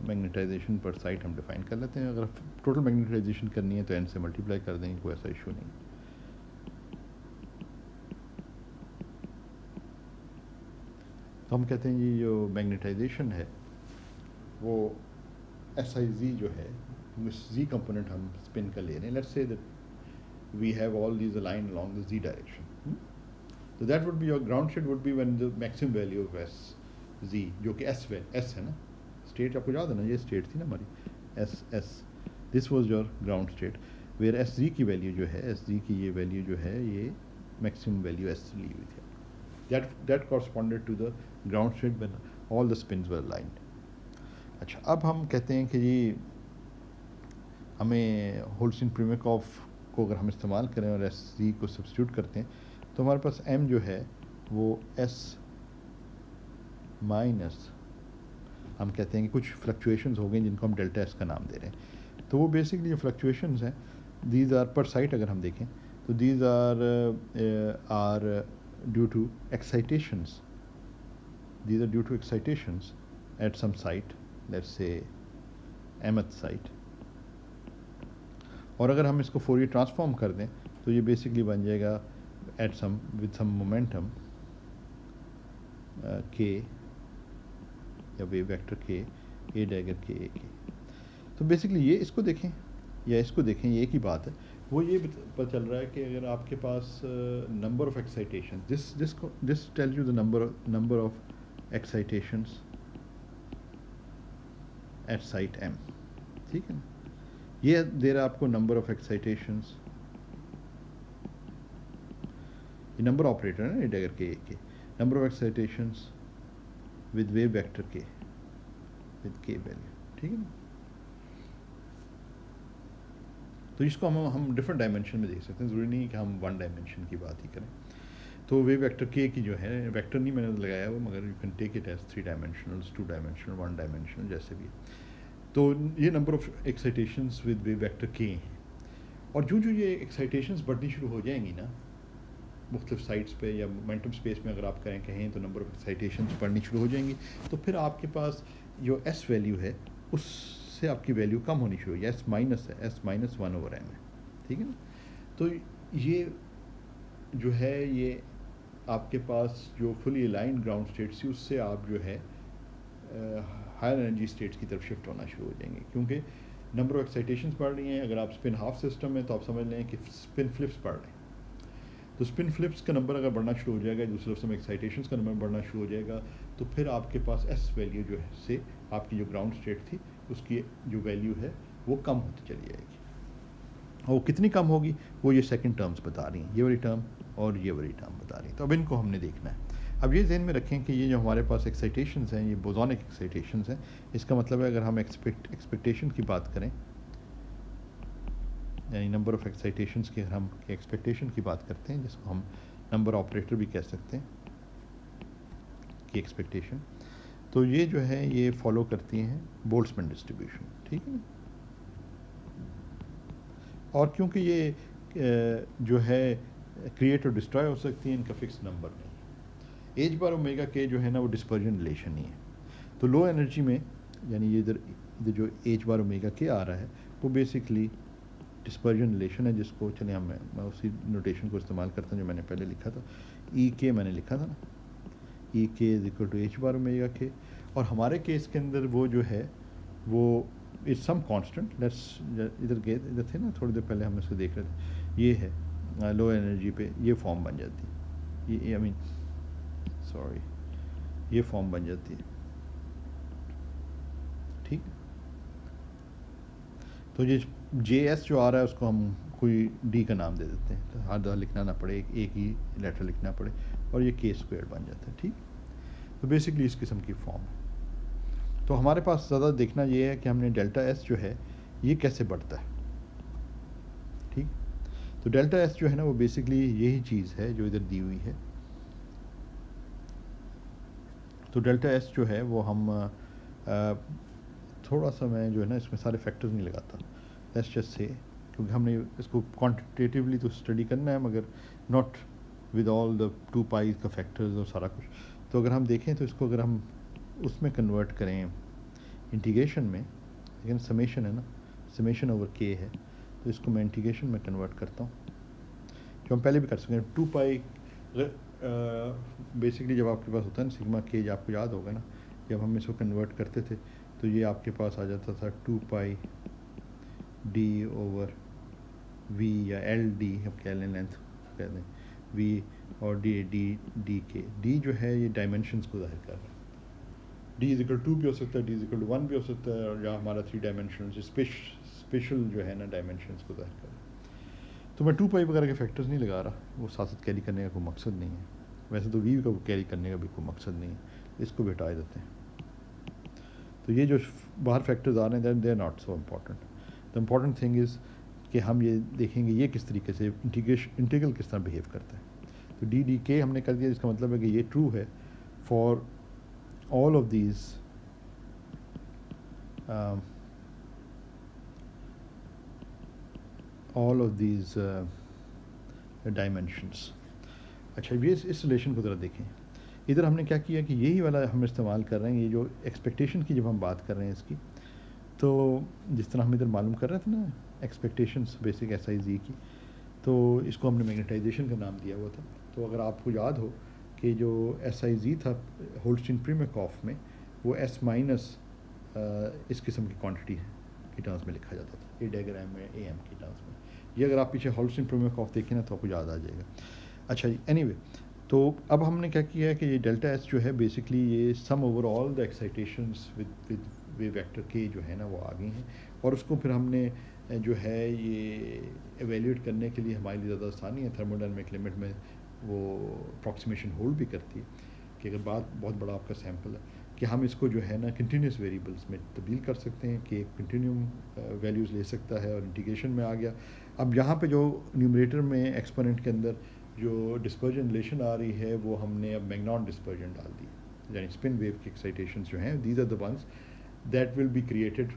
magnetization per site हम डिफाइन कर लेते हैं। अगर टोटल मैग्नेटाइजेशन करनी है तो एन से मल्टीप्लाई कर देंगे, कोई ऐसा इशू नहीं। तो हम कहते हैं ये जो मैग्नेटाइजेशन है वो एस आई जी जो है, जी कंपोनेंट हम स्पिन का ले रहे हैं, let's say that we have all these align along the z direction, तो that would be your ground state would be when the maximum value of S z, जो कि एस है ना, स्टेट आपको याद है ना, ये स्टेट थी ना हमारी S, this was your ground state, where S G की वैल्यू जो है, एस जी की ये वैल्यू जो है ये मैक्सिमम वैल्यू एस ली हुई थी, that corresponded to the ground state when all the spins were aligned। अच्छा, अब हम कहते हैं कि जी हमें होल्स्टीन-प्रीमाकोव को अगर हम इस्तेमाल करें और एस जी को सब्स्टिट्यूट करते हैं तो हमारे पास एम जो है वो एस माइनस, हम कहते हैं कि कुछ फ्लक्चुएशंस हो गई जिनको हम डेल्टा एस का नाम दे रहे हैं। तो वो बेसिकली जो फ्लक्चुएशंस हैं दीज आर पर साइट, अगर हम देखें तो these are due to excitations, these are due to excitations at some site, let's say mth site। और अगर हम इसको फोरियर ट्रांसफॉर्म कर दें तो ये बेसिकली बन जाएगा at some with some momentum k या वेव वेक्टर के ए डैगर के ए के। तो बेसिकली ये इसको देखें या इसको देखें, ये एक ही बात है। वो ये पता चल रहा है कि अगर आपके पास number of excitation, this tell you the number of excitations at site m, ठीक है ना, ये दे रहा है आपको नंबर ऑफ एक्साइटेशंस, ये नंबर ऑपरेटर है ना dagger k number of excitations with wave vector k with k value, ठीक है ना। तो इसको हम डिफरेंट डायमेंशन में देख सकते हैं, ज़रूरी नहीं कि हम वन डायमेंशन की बात ही करें। तो वेव वेक्टर के की जो है, वेक्टर नहीं मैंने लगाया वो, मगर you can take it as 3 dimensional, 2 dimensional, 1 dimensional, जैसे भी। तो ये number of excitations with wave vector k हैं, और जो ये एक्साइटेशंस बढ़नी शुरू हो जाएंगी ना मुख्तलिफ साइट्स पे या मोमेंटम स्पेस में, अगर आप कहें तो नंबर ऑफ एक्साइटेशंस बढ़नी शुरू हो जाएंगी, तो फिर आपके पास जो एस वैल्यू है उससे आपकी वैल्यू कम होनी शुरू हो, एस माइनस है, एस माइनस 1/m है, ठीक है ना। तो ये जो है ये आपके पास जो फुली अलाइंड ग्राउंड स्टेट्स थी उससे आप जो है हायर एनर्जी स्टेट्स की तरफ शिफ्ट होना शुरू हो जाएंगे, क्योंकि नंबर ऑफ एक्साइटेशंस बढ़ रही हैं। अगर आप स्पिन हाफ सिस्टम में तो आप समझ लें कि स्पिन फ्लिप्स बढ़ रहे हैं, तो स्पिन फ्लिप्स का नंबर अगर बढ़ना शुरू हो जाएगा, दूसरे लफ्ज़ में एक्साइटेशंस का नंबर बढ़ना शुरू हो जाएगा, तो फिर आपके पास एस वैल्यू जो है से आपकी जो ग्राउंड स्टेट थी उसकी जो वैल्यू है वो कम होती चली जाएगी। और वो कितनी कम होगी वो ये सेकंड टर्म्स बता रही हैं, ये वाली टर्म और ये वाली टर्म बता रही हैं। तो अब इनको हमने देखना है। अब ये ज़हन में रखें कि ये जो हमारे पास एक्साइटेशंस हैं ये बोसोनिक एक्साइटेशंस हैं। इसका मतलब है अगर हम एक्सपेक्टेशन की बात करें, यानी नंबर ऑफ़ एक्साइटेशंस की अगर हम एक्सपेक्टेशन की बात करते हैं, जिसको हम नंबर ऑपरेटर भी कह सकते हैं की एक्सपेक्टेशन। तो ये जो है ये फॉलो करती हैं बोल्ट्जमैन डिस्ट्रीब्यूशन, ठीक है। और क्योंकि ये जो है क्रिएट और डिस्ट्रॉय हो सकती है, इनका फिक्स नंबर नहीं। एच बार ओमेगा के जो है ना वो डिस्पर्जन रिलेशन ही है। तो लो एनर्जी में यानी ये इधर इधर जो एच बार ओमेगा के आ रहा है वो बेसिकली डिस्पर्जन रिलेशन है, जिसको चले मैं उसी नोटेशन को इस्तेमाल करता हूँ जो मैंने पहले लिखा था। ई के मैंने लिखा था ना, E k is equal to h bar omega k. और हमारे केस के अंदर वो जो है वो इज सम कांस्टेंट। लेट्स इधर थे ना थोड़ी देर पहले हम इसको देख रहे थे। ये है लो एनर्जी पे ये फॉर्म बन जाती है, ये आई मीन सॉरी ये फॉर्म बन जाती है, ठीक। तो ये जे एस जो आ रहा है उसको हम कोई डी का नाम दे देते हैं, तो हर दफ़ा लिखना ना पड़े, एक ही लेटर लिखना पड़े, और ये के स्क्वायर बन जाता है, ठीक। तो बेसिकली इस किस्म की फॉर्म है। तो हमारे पास ज़्यादा देखना ये है कि हमने डेल्टा एस जो है ये कैसे बढ़ता है, ठीक। तो डेल्टा एस जो है ना वो बेसिकली यही चीज़ है जो इधर दी हुई है। तो डेल्टा एस जो है वो हम थोड़ा सा मैं जो है ना इसमें सारे फैक्टर्स नहीं लगाता, लेट्स जस्ट से, क्योंकि हमने इसको क्वांटिटेटिवली तो स्टडी करना है मगर नॉट विद ऑल द 2 पाई का फैक्टर्स और सारा कुछ। तो अगर हम देखें तो इसको अगर हम उसमें कन्वर्ट करें इंटीग्रेशन में, लेकिन समेशन है ना, समेशन ओवर के है, तो इसको मैं इंटीग्रेशन में कन्वर्ट करता हूँ, जो हम पहले भी कर सकते हैं। 2 पाई बेसिकली जब आपके पास होता है ना सिग्मा के, जब आपको याद होगा ना जब हम इसको कन्वर्ट करते थे तो ये आपके पास आ जाता था 2 पाई डी ओवर वी या एल डी, हम कह लें लेंथ कह दें वी, और डी डी डी के। डी जो है ये डायमेंशंस को जाहिर कर रहा है, डी इज इक्वल 2 भी हो सकता है, डी इज इक्वल 1 भी हो सकता है, और जहाँ हमारा 3 डायमेंशन स्पेशल जो है ना डायमेंशंस को जाहिर कर रहा है। तो मैं 2 पाई वगैरह के फैक्टर्स नहीं लगा रहा, वो साथ साथ कैरी करने का कोई मकसद नहीं है। वैसे तो वी का कैरी करने का भी कोई मकसद नहीं है, इसको भी हटा देते हैं। तो ये जो बाहर फैक्टर्स आ रहे हैं they are not so important. The important thing is कि हम ये देखेंगे ये किस तरीके से इंटीग्रल किस तरह बिहेव करता है। तो डी डी के हमने कर दिया, इसका मतलब है कि ये ट्रू है for all of these dimensions. अच्छा ये इस रिलेशन को ज़रा देखें। इधर हमने क्या किया कि यही वाला हम इस्तेमाल कर रहे हैं, ये जो एक्सपेक्टेशन की जब हम बात कर रहे हैं इसकी, तो जिस तरह हम इधर मालूम कर रहे थे ना एक्सपेक्टेशंस बेसिक एस आई जी की, तो इसको हमने मैग्नेटाइजेशन का नाम दिया हुआ था। तो अगर आपको याद हो कि जो एस आई जी था होल्स्टीन प्रीमेकॉफ में, वो एस माइनस इस किस्म की क्वांटिटी की टर्म्स में लिखा जाता था, ये डायग्राम में ए एम की टर्म्स में। ये अगर आप पीछे होल्स्टीन प्रीमेकॉफ देखें ना तो आपको याद आ जाएगा। अच्छा जी, एनीवे तो अब हमने क्या किया है कि ये डेल्टा एस जो है बेसिकली ये sum over all the excitations with wave vector k जो है ना वो आ गई हैं, और उसको फिर हमने जो है ये एवेल्यूएट करने के लिए हमारे लिए ज़्यादा आसानी है। थर्मोडायनामिक लिमिट में वो अप्रॉक्सीमेशन होल्ड भी करती है कि अगर बात बहुत बड़ा आपका सैम्पल है कि हम इसको जो है ना कंटिन्यूस वेरिएबल्स में तब्दील कर सकते हैं कि एक कंटिन्यूम वैल्यूज़ ले सकता है, और इंटीग्रेशन में आ गया। अब यहाँ पे जो न्यूमरेटर में एक्सपोनेंट के अंदर जो डिस्पर्जन रिलेशन आ रही है वो हमने अब मैग्नॉन डिस्पर्जन डाल दी, यानी स्पिन वेव की एक्साइटेशंस जो हैं these are the ones that will be created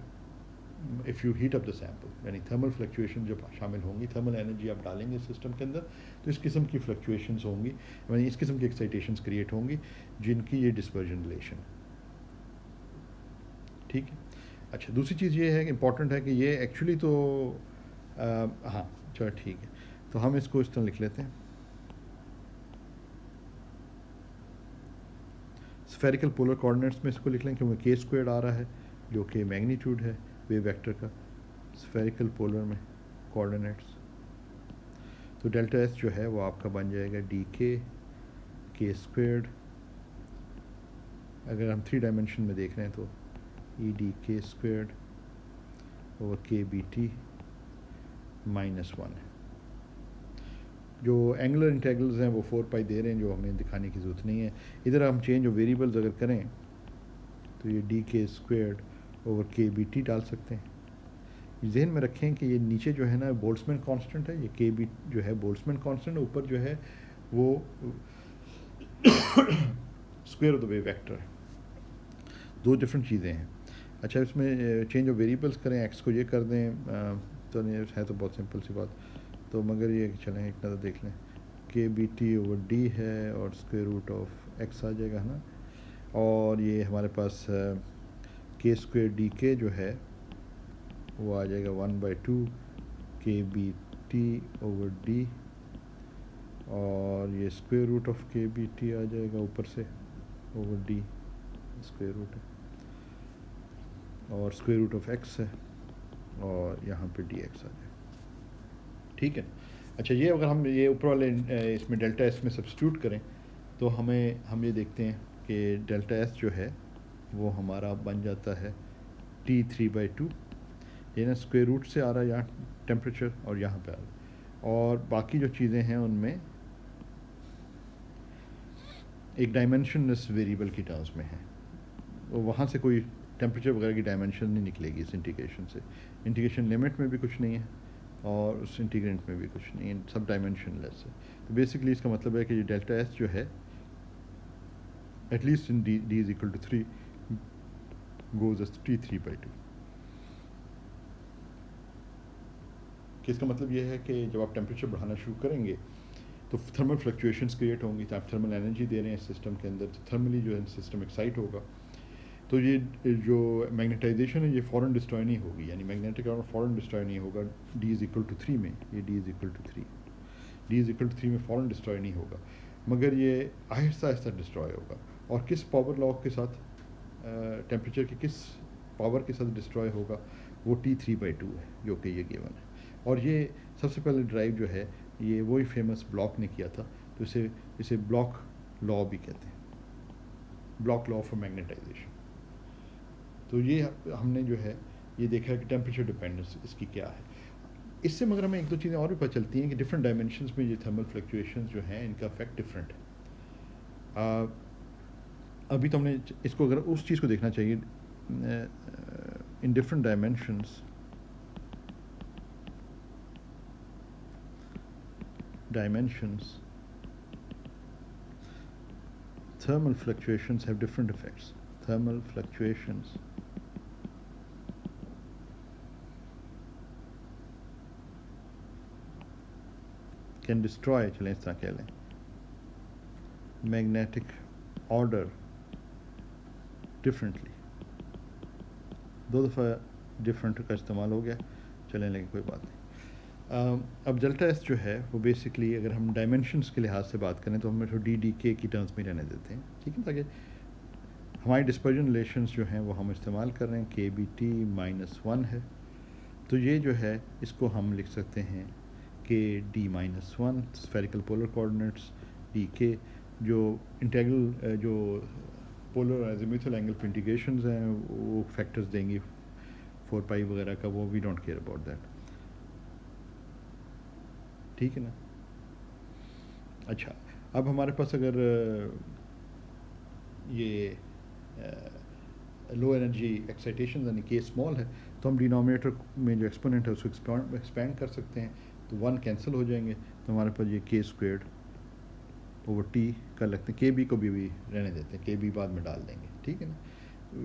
if you heat up the sample, यानी थर्मल फ्लक्चुएशन जब शामिल होंगी, थर्मल एनर्जी आप डालेंगे सिस्टम के अंदर तो इस किस्म की फ्लक्चुएशंस होंगी, यानी इस किस्म की एक्साइटेशंस क्रिएट होंगी जिनकी ये डिस्पर्जन रिलेशन, ठीक है। अच्छा दूसरी चीज़ ये है कि इंपॉर्टेंट है कि ये एक्चुअली तो हाँ चलो ठीक है, तो हम इसको इस तरह लिख लेते हैं, स्फेरिकल पोलर कोऑर्डिनेट्स में इसको लिख लें क्योंकि के स्क्वायर्ड आ रहा है जो कि मैग्नीट्यूड है वेव वेक्टर का स्फेरिकल पोलर में कोऑर्डिनेट्स। तो डेल्टा एस जो है वो आपका बन जाएगा डी के स्क्वायर्ड, अगर हम 3 डायमेंशन में देख रहे हैं तो ई डी के स्क्वायर्ड ओवर के बी टी -1 है। जो एंगुलर इंटेग्रल्स हैं वो 4 पाई दे रहे हैं, जो हमें दिखाने की ज़रूरत नहीं है। इधर हम चेंज ऑफ वेरिएबल्स अगर करें तो ये डी के स्क्वायर्ड ओवर के बी टी डाल सकते हैं। जहन में रखें कि ये नीचे जो है ना बोल्ट्जमैन कांस्टेंट है, ये के बी जो है बोल्ट्जमैन कांस्टेंट, ऊपर जो है वो square of the wave vector है। दो डिफरेंट चीज़ें हैं। अच्छा, इसमें चेंज ऑफ वेरिएबल्स करें, एक्स को ये कर दें, तो नहीं है तो बहुत सिंपल सी बात। तो मगर ये चलें एक नज़र देख लें, के बी टी ओवर डी है और स्क्वायर रूट ऑफ एक्स आ जाएगा, है ना। और ये हमारे पास के स्क्वायर डी के जो है वो आ जाएगा 1/2 के बी टी ओवर डी, और ये स्क्वायर रूट ऑफ के बी टी आ जाएगा ऊपर से ओवर डी, स्क्वायर रूट है, और स्क्वायर रूट ऑफ एक्स है, और यहाँ पे डी एक्स आ जाएगा। ठीक है। अच्छा, ये अगर हम ये ऊपर वाले इसमें डेल्टा एस में सब्स्टिट्यूट करें तो हम ये देखते हैं कि डेल्टा एस जो है वो हमारा बन जाता है T3/2, ये ना स्क्वायर रूट से आ रहा है यहाँ टेम्परेचर, और यहाँ पे आ रहा है, और बाकी जो चीज़ें हैं उनमें एक डायमेंशनलेस वेरिएबल की टर्म्स में है, तो वहाँ से कोई टेम्परेचर वगैरह की डायमेंशन नहीं निकलेगी इस इंटीग्रेशन से। इंटीग्रेशन लिमिट में भी कुछ नहीं है और उस इंटीग्रेंट में भी कुछ नहीं है, सब डायमेंशनलेस है। तो बेसिकली इसका मतलब है कि ये डेल्टा एस जो है at least in D is equal to 3 goes as T3/2। कि इसका मतलब ये है कि जब आप टेम्परेचर बढ़ाना शुरू करेंगे तो थर्मल फ्लक्चुएशंस क्रिएट होंगी, तो आप थर्मल एनर्जी दे रहे हैं सिस्टम के अंदर, तो थर्मली जो है सिस्टम एक्साइट होगा, तो ये जो मैग्नेटाइजेशन है ये फ़ौरन डिस्ट्रॉय नहीं होगी, यानी मैग्नेटिक आर्मर फ़ौरन डिस्ट्रॉय नहीं होगा D इज़ इक्वल टू 3 में, ये D is equal to 3, D is equal to 3 में फ़ौरन डिस्ट्रॉय नहीं होगा, मगर ये आहिस्ता आहिस्ता डिस्ट्रॉय होगा। और किस पावर लॉ के साथ, टेम्परेचर के किस पावर के साथ डिस्ट्रॉय होगा, वो T3/2 है जो कि ये गिवन है। और ये सबसे पहले ड्राइव जो है ये वही फेमस ब्लॉक ने किया था, तो इसे ब्लॉक लॉ भी कहते हैं, ब्लॉक लॉ फॉर मैग्नेटाइजेशन। तो ये हमने जो है ये देखा कि टेम्परेचर डिपेंडेंस इसकी क्या है। इससे मगर हमें एक दो चीज़ें और भी पता चलती हैं कि डिफरेंट डायमेंशंस में ये थर्मल फ्लक्चुएशंस जो हैं इनका इफेक्ट डिफरेंट है। अभी तो हमने इसको अगर उस चीज़ को देखना चाहिए in different dimensions, thermal fluctuations have different effects. Thermal fluctuations can destroy, चलें इस तरह कह लें, magnetic order differently। दो दफ़ा different का इस्तेमाल हो गया, चलें लेकिन कोई बात नहीं। अब डेल्टा एस जो है वो बेसिकली अगर हम डायमेंशंस के लिहाज से बात करें तो हम इसको DDK की टर्म्स में रहने देते हैं, ठीक है, ताकि हमारी डिस्पर्जन रिलेशंस जो हैं वो हम इस्तेमाल कर रहे हैं। KBT-1 है, तो ये जो है इसको हम लिख सकते हैं KD-1 spherical polar coordinates, DK जो इंटीग्रल जो पोलर एजिमुथल एंगल पे इंटीग्रेशंस हैं वो फैक्टर्स देंगी 4π वगैरह का, वो we don't care about that, ठीक है ना। अच्छा, अब हमारे पास अगर ये लो एनर्जी एक्साइटेशन यानी K स्मॉल है तो हम डिनोमिनेटर में जो एक्सपोनेंट है उसको एक्सपेंड कर सकते हैं, तो 1 कैंसिल हो जाएंगे, तो हमारे पास ये K² ओवर T कर लगते हैं। KB को भी रहने देते हैं, KB बाद में डाल देंगे, ठीक है ना।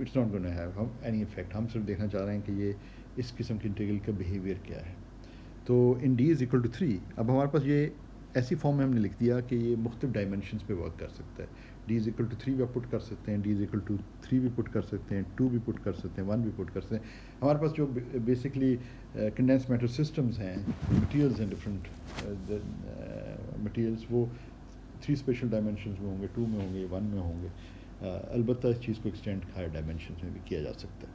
इट्स नॉट गोना हैव हम एनी इफेक्ट, हम सिर्फ देखना चाह रहे हैं कि ये इस किस्म की इंटीग्रल का बिहेवियर क्या है। तो इन D इज़ इक्वल टू 3, अब हमारे पास ये ऐसी फॉर्म में हमने लिख दिया कि ये मुख्तलिफ डायमेंशंस पे वर्क कर सकता है। D इज़ इक्वल टू 3 भी पुट कर सकते हैं, D इज़ इक्वल टू 3 भी पुट कर सकते हैं, 2 भी पुट कर सकते हैं, 1 भी पुट कर सकते हैं। हमारे पास जो बेसिकली कंडेंस मैटर सिस्टम्स हैं, मटीरियल्स हैं, डिफरेंट मटीरियल्स, वो 3 स्पेशल डायमेंशंस में होंगे, 2 में होंगे, 1 में होंगे। अलबत्ता इस चीज़ को एक्सटेंड हायर डायमेंशंस में भी किया जा सकता है।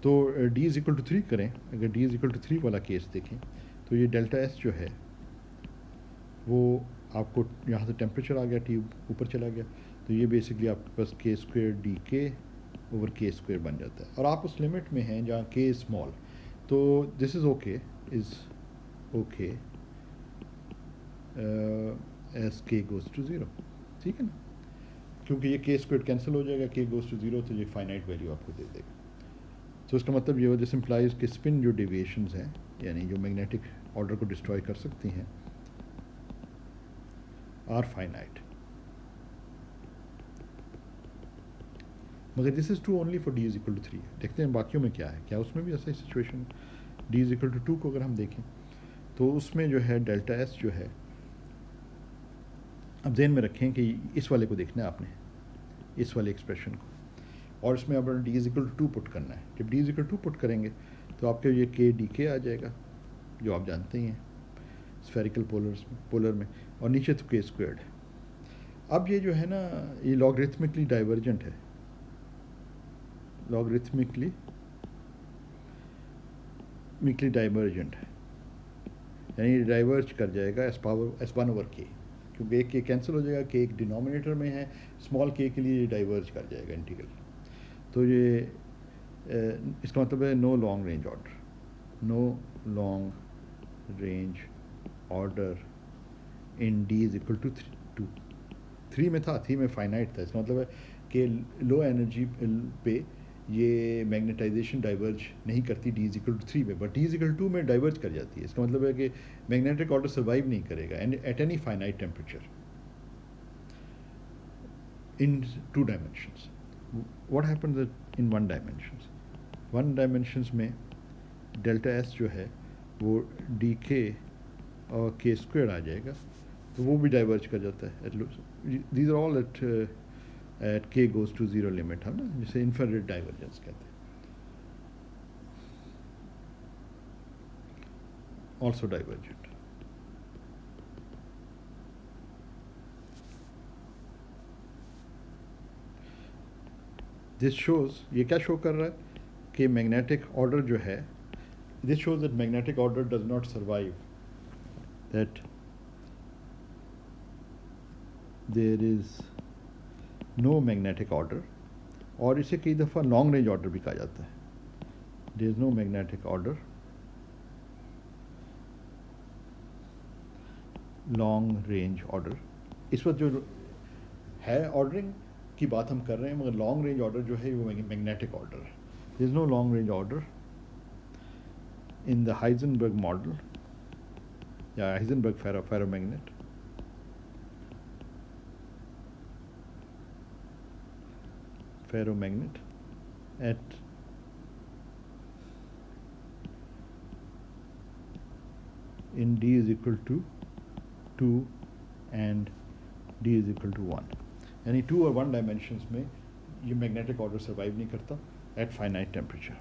तो D इज़ इक्वल टू 3 करें, अगर D इज़ इक्वल टू 3 वाला केस देखें तो ये डेल्टा एस जो है वो आपको यहाँ से टेम्परेचर आ गया, T ऊपर चला गया, तो ये बेसिकली आपके पास K² DK ओवर K² बन जाता है। और आप उस लिमिट में हैं जहाँ K स्मॉल, तो this is okay, is okay as K goes to 0, ठीक है ना, क्योंकि ये K² कैंसिल हो जाएगा, K गोज़ टू 0, तो ये फाइनाइट वैल्यू आपको दे देगा। तो इसका मतलब ये हो, दिस इम्प्लाइज कि स्पिन जो डेविएशंस हैं यानी जो मैग्नेटिक ऑर्डर को डिस्ट्रॉय कर सकती हैं आर फाइनाइट, मगर this is true only for D is equal to 3। देखते हैं बाकियों में क्या है, क्या उसमें भी ऐसा ही सिचुएशन है। डी इज इक्वल टू 2 को अगर हम देखें तो उसमें जो है डेल्टा एस जो है, अब ध्यान में रखें कि इस वाले को देखना है आपने, इस वाले एक्सप्रेशन को, और इसमें अब D is equal to 2 put करना है। जब D is equal to put करेंगे तो आपके ये के डी के आ जाएगा, जो आप जानते ही हैं स्फेरिकल पोलर में, और नीचे तो के स्क्वायर्ड है। अब ये जो है ना, ये लॉगरिथमिकली डाइवर्जेंट है, लॉगरिथमिकली डाइवर्जेंट है, यानी डाइवर्ज कर जाएगा S power S one over के, क्योंकि एक के कैंसिल हो जाएगा, के एक डिनोमिनेटर में है, स्मॉल के लिए ये डाइवर्ज कर जाएगा इंटीग्रल। तो ये इसका मतलब है no long range order, no long range order in D is equal to 3 में था, 3 में फाइनाइट था। इसका मतलब है कि लो एनर्जी पे ये मैग्नेटाइजेशन डाइवर्ज नहीं करती डी इज इक्वल टू 3 में, but D is equal to में डाइवर्ज कर जाती है। इसका मतलब है कि मैग्नेटिक ऑर्डर सर्वाइव नहीं करेगा at any finite temperature in 2 dimensions. What happens in 1 dimensions, 1 dimensions में डेल्टा एस जो है वो डी के और के स्क्वायर आ जाएगा, तो वो भी डाइवर्ज कर जाता है। दीज आर ऑल एट के गोज टू 0 लिमिट, है ना, जिसे इंफ्रारेड डाइवर्जेंस कहते हैं। Also divergent. दिस शोज, ये क्या शो कर रहा है कि मैग्नेटिक ऑर्डर जो है, this shows that magnetic order does not survive, that there is no magnetic order, और इसे कई दफ़ा लॉन्ग रेंज ऑर्डर भी कहा जाता है। There is no magnetic order, long range order. इस वक्त जो है ऑर्डरिंग की बात हम कर रहे हैं, मगर लॉन्ग रेंज ऑर्डर जो है वो मैग्नेटिक ऑर्डर है। There is no long range order in the Heisenberg model या Heisenberg ferromagnet, ferromagnet at in d is equal to 2 and d is equal to 1, यानी 2 और 1 डायमेंशंस में ये मैग्नेटिक ऑर्डर सर्वाइव नहीं करता एट फाइनाइट टेम्परेचर,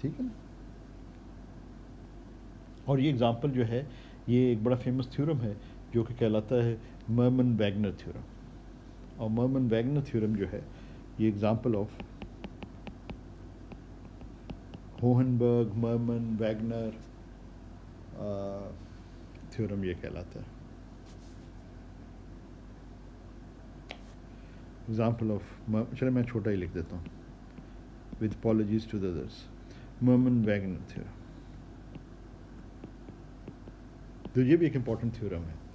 ठीक है ना। और ये एग्जांपल जो है ये एक बड़ा फेमस थ्योरम है जो कि कहलाता है मर्मन वैगनर थ्योरम, और मर्मन वैगनर थ्योरम जो है ये example of Hohenberg Mermin Wagner theorem ये कहलाता है। एग्जाम्पल ऑफ, चलो मैं छोटा ही लिख देता हूँ with apologies to the others, Mermin Wagner theorem. तो ये भी एक इम्पॉर्टेंट थ्योरम है।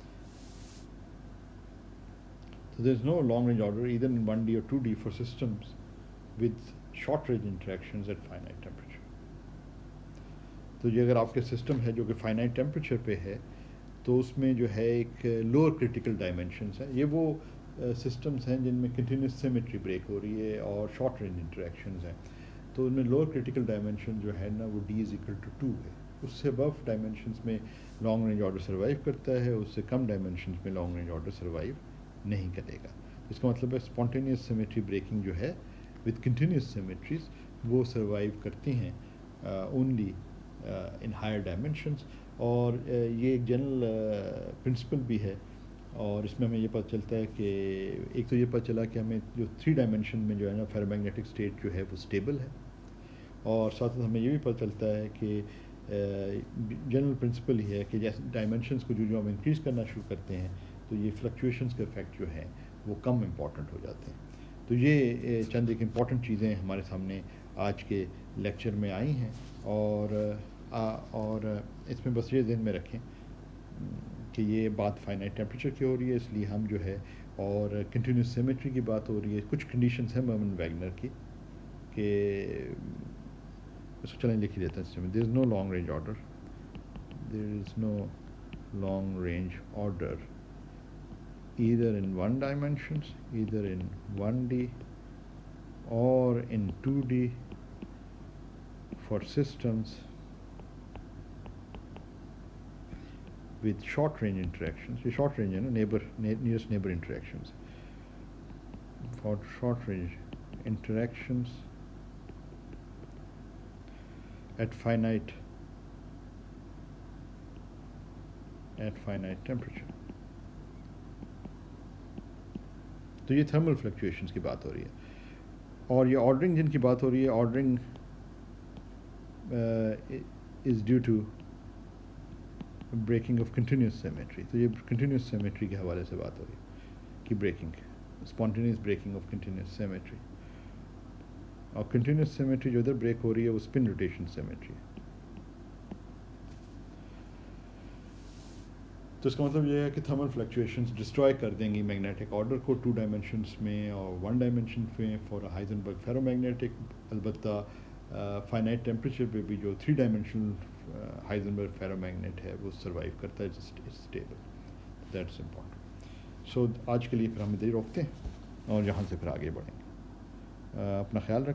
So there is no long range order either in 1D or 2D for systems with short range interactions at finite temperature. तो ये अगर आपके system है जो कि फाइनाइट टेम्परेचर पे है तो उसमें जो है एक लोअर क्रिटिकल डायमेंशंस है, ये वो सिस्टम्स हैं जिनमें कंटिन्यूस सिमेट्री ब्रेक हो रही है और शॉर्ट रेंज इंटरेक्शंस हैं, तो उनमें लोअर क्रिटिकल डायमेंशन जो है ना वो d इज इक्वल टू 2 है। उससे अबव डायमेंशंस में लॉन्ग रेंज ऑर्डर सर्वाइव करता है, उससे कम डायमेंशंस में लॉन्ग रेंज ऑर्डर सर्वाइव नहीं करेगा। इसका मतलब है स्पॉन्टेनियस सिमेट्री ब्रेकिंग जो है विद कंटिन्यूस सिमेट्रीज वो सर्वाइव करती हैं ओनली इन हायर डायमेंशंस, और ये एक जनरल प्रिंसिपल भी है। और इसमें हमें ये पता चलता है कि एक तो ये पता चला कि हमें जो 3 डायमेंशन में जो है ना फेरोमैग्नेटिक स्टेट जो है वो स्टेबल है, और साथ साथ हमें ये भी पता चलता है कि जनरल प्रिंसिपल ही है कि जैसे डायमेंशंस को जो हम इंक्रीज़ करना शुरू करते हैं तो ये फ्लक्चुएशंस के इफेक्ट जो हैं वो कम इम्पॉर्टेंट हो जाते हैं। तो ये चंद एक इम्पॉर्टेंट चीज़ें हमारे सामने आज के लेक्चर में आई हैं, और इसमें बस ये ध्यान में रखें कि ये बात फाइनाइट टेम्परेचर की हो रही है, इसलिए हम जो है और कंटिन्यूस सिमेट्री की बात हो रही है। कुछ कंडीशंस हैं मर्मन वैगनर की कि इसको चलें लिख ही देते हैं इसमें, there is no long range order, there is no long range order either in one dimensions, either in 1D or in 2D for systems with short range interactions. The short range, nearest neighbor interactions. For short range interactions at finite temperature. तो ये thermal fluctuations की बात हो रही है, और ये ordering जिनकी बात हो रही है, ordering is due to breaking of continuous symmetry. तो ये कंटिन्यूस सिमेट्री के हवाले से बात हो रही है कि breaking, spontaneous breaking of continuous symmetry. और कंटिन्यूस सिमेट्री जो इधर ब्रेक हो रही है वो स्पिन रोटेशन सिमेट्री है. तो इसका मतलब ये है कि थर्मल फ्लक्चुएशंस डिस्ट्रॉय कर देंगी मैग्नेटिक ऑर्डर को 2 डायमेंशंस में और 1 डायमेंशन में फॉर हाइजेनबर्ग फेरोमैग्नेटिक. अलबत्ता फाइनाइट टेम्परेचर पे भी जो 3 डायमेंशनल हाइजेनबर्ग फेरोमैग्नेट है वो सर्वाइव करता है, just it's stable. That's important. So आज के लिए फिर हम इधर ही रोकते हैं और यहाँ से फिर आगे बढ़ेंगे. अपना ख्याल रखें.